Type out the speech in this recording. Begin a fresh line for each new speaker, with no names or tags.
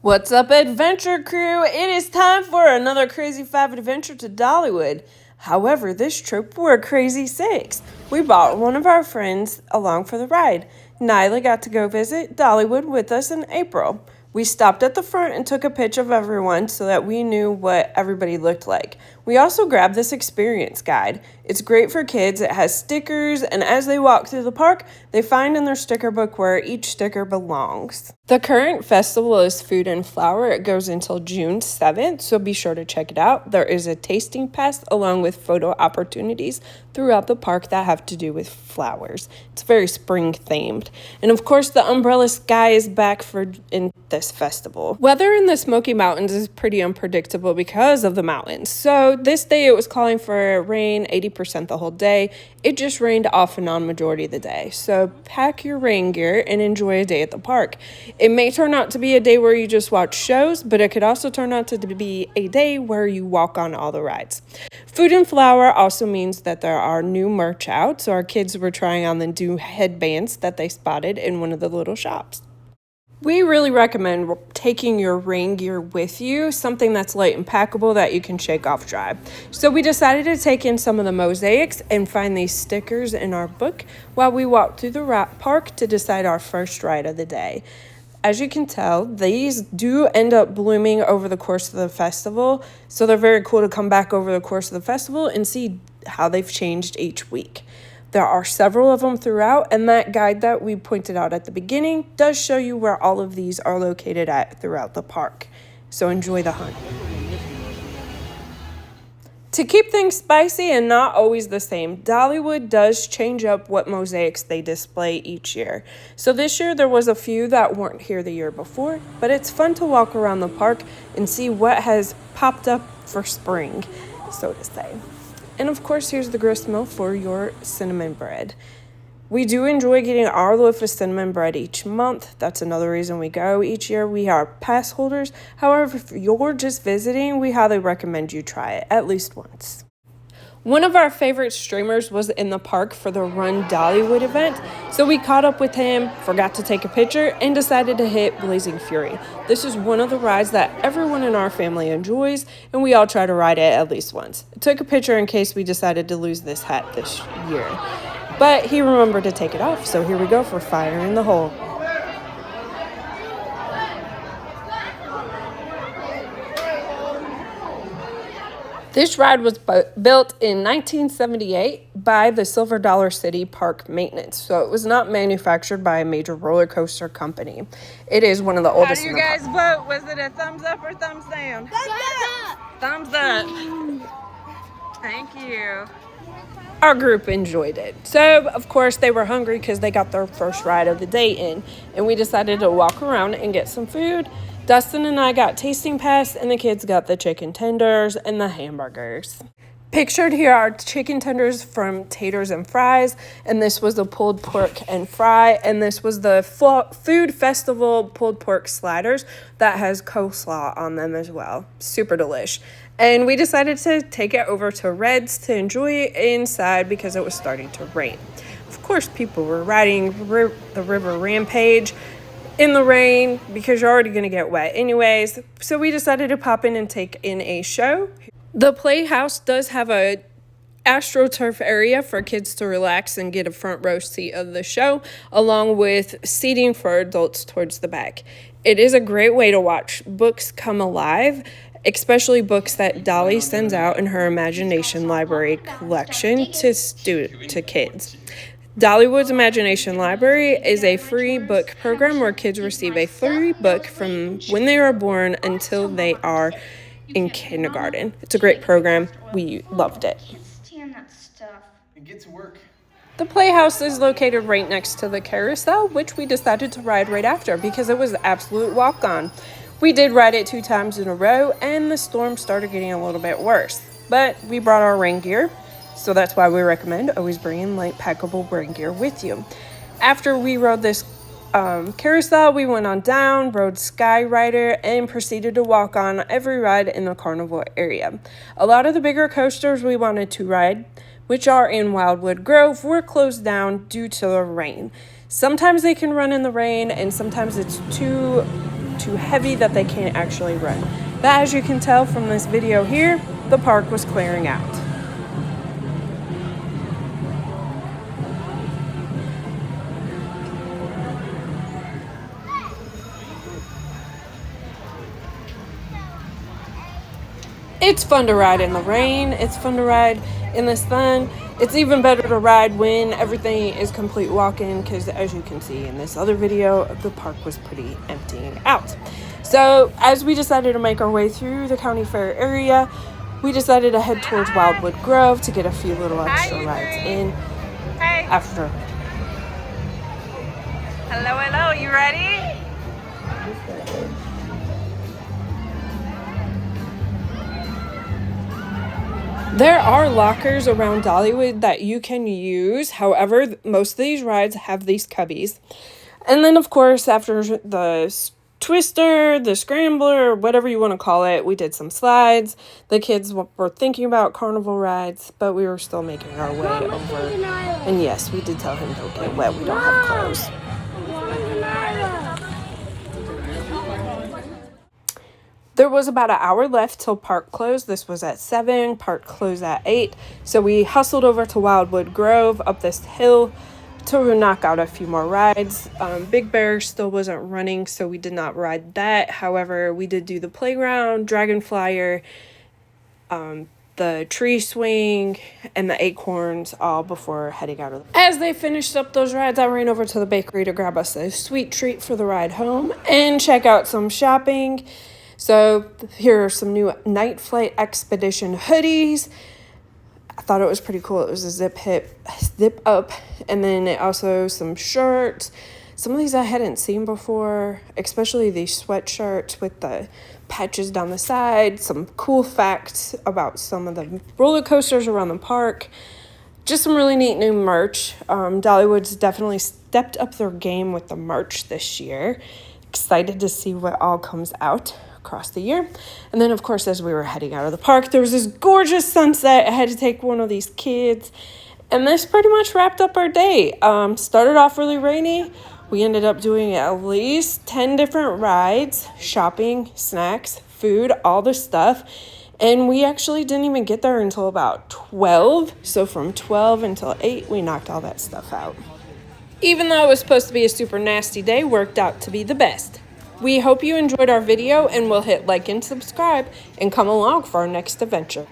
What's up, adventure crew? It is time for another Crazy 5 adventure to Dollywood. However, this trip we're Crazy 6. We brought one of our friends along for the ride. Nyla got to go visit Dollywood with us in April. We stopped at the front and took a picture of everyone so that we knew what everybody looked like. We also grabbed this experience guide. It's great for kids. It has stickers, and as they walk through the park, they find in their sticker book where each sticker belongs. The current festival is Food and Flower. It goes until June 7th, so be sure to check it out. There is a tasting pass along with photo opportunities throughout the park that have to do with flowers. It's very spring themed. And of course, the umbrella sky is back in this festival. Weather in the Smoky Mountains is pretty unpredictable because of the mountains. So this day it was calling for rain 80% the whole day. It just rained off and on majority of the day. So pack your rain gear and enjoy a day at the park. It may turn out to be a day where you just watch shows, but it could also turn out to be a day where you walk on all the rides. Food and Flower also means that there are new merch out. So our kids were trying on the new headbands that they spotted in one of the little shops. We really recommend taking your rain gear with you, something that's light and packable that you can shake off dry. So we decided to take in some of the mosaics and find these stickers in our book while we walked through the park to decide our first ride of the day. As you can tell, these do end up blooming over the course of the festival, so they're very cool to come back over the course of the festival and see how they've changed each week. There are several of them throughout, and that guide that we pointed out at the beginning does show you where all of these are located at throughout the park. So enjoy the hunt. To keep things spicy and not always the same, Dollywood does change up what mosaics they display each year. So this year there was a few that weren't here the year before, but it's fun to walk around the park and see what has popped up for spring, so to say. And of course, here's the grist mill for your cinnamon bread. We do enjoy getting our loaf of cinnamon bread each month. That's another reason we go each year. We are pass holders. However, if you're just visiting, we highly recommend you try it at least once. One of our favorite streamers was in the park for the Run Dollywood event, so we caught up with him, forgot to take a picture, and decided to hit Blazing Fury. This is one of the rides that everyone in our family enjoys, and we all try to ride it at least once. I took a picture in case we decided to lose this hat this year, but he remembered to take it off, so here we go for Fire in the Hole. This ride was built in 1978 by the Silver Dollar City Park Maintenance, so it was not manufactured by a major roller coaster company. It is one of the oldest in the park. How do you guys vote? Was it a thumbs up or thumbs down? Thumbs up! Thumbs up. Thank you. Our group enjoyed it. So, of course, they were hungry because they got their first ride of the day in, and we decided to walk around and get some food. Dustin and I got tasting pass, and the kids got the chicken tenders and the hamburgers. Pictured here are chicken tenders from Taters and Fries, and this was the pulled pork and fry, and this was the food festival pulled pork sliders that has coleslaw on them as well. Super delish. And we decided to take it over to Red's to enjoy it inside because it was starting to rain. Of course, people were riding the river Rampage in the rain because you're already going to get wet anyways. So we decided to pop in and take in a show. The Playhouse does have a AstroTurf area for kids to relax and get a front row seat of the show, along with seating for adults towards the back. It is a great way to watch books come alive, especially books that Dolly sends out in her Imagination Library collection to kids. Dollywood's Imagination Library is a free book program where kids receive a free book from when they are born until they are in kindergarten. It's a great program. We loved it.
I can't stand that stuff.
And get to work.
The Playhouse is located right next to the carousel, which we decided to ride right after because it was an absolute walk-on. We did ride it 2 times in a row, and the storm started getting a little bit worse. But we brought our rain gear, so that's why we recommend always bringing light packable rain gear with you. After we rode this carousel, we went on down, rode Sky Rider, and proceeded to walk on every ride in the carnival area. A lot of the bigger coasters we wanted to ride, which are in Wildwood Grove, were closed down due to the rain. Sometimes they can run in the rain, and sometimes it's too too heavy that they can't actually run. But as you can tell from this video here, the park was clearing out. It's fun to ride in the rain. It's fun to ride in the sun. It's even better to ride when everything is complete walk-in, because as you can see in this other video, the park was pretty emptying out. So as we decided to make our way through the county fair area, we decided to head towards Wildwood Grove to get a few little extra rides in after.
Hello, hello, you ready?
There are lockers around Dollywood that you can use. However, most of these rides have these cubbies. And then, of course, after the Twister, the Scrambler, whatever you want to call it, we did some slides. The kids were thinking about carnival rides, but we were still making our way over. And yes, we did tell him don't get wet. We don't have clothes. There was about an hour left till park closed. This was at 7, park closed at 8. So we hustled over to Wildwood Grove up this hill to knock out a few more rides. Big Bear still wasn't running, so we did not ride that. However, we did do the playground, Dragon Flyer, the tree swing, and the acorns all before heading out of the... As they finished up those rides, I ran over to the bakery to grab us a sweet treat for the ride home and check out some shopping. So here are some new Night Flight Expedition hoodies. I thought it was pretty cool. It was a zip up, and then also some shirts. Some of these I hadn't seen before, especially these sweatshirts with the patches down the side. Some cool facts about some of the roller coasters around the park. Just some really neat new merch. Dollywood's definitely stepped up their game with the merch this year. Excited to see what all comes out across the year. And then, of course, as we were heading out of the park, there was this gorgeous sunset. I had to take one of these kids, and this pretty much wrapped up our day. Started off really rainy. We ended up doing at least 10 different rides, shopping, snacks, food, all the stuff, and we actually didn't even get there until about 12. So from 12 until 8, we knocked all that stuff out. Even though it was supposed to be a super nasty day, worked out to be the best. We hope you enjoyed our video, and will hit like and subscribe and come along for our next adventure.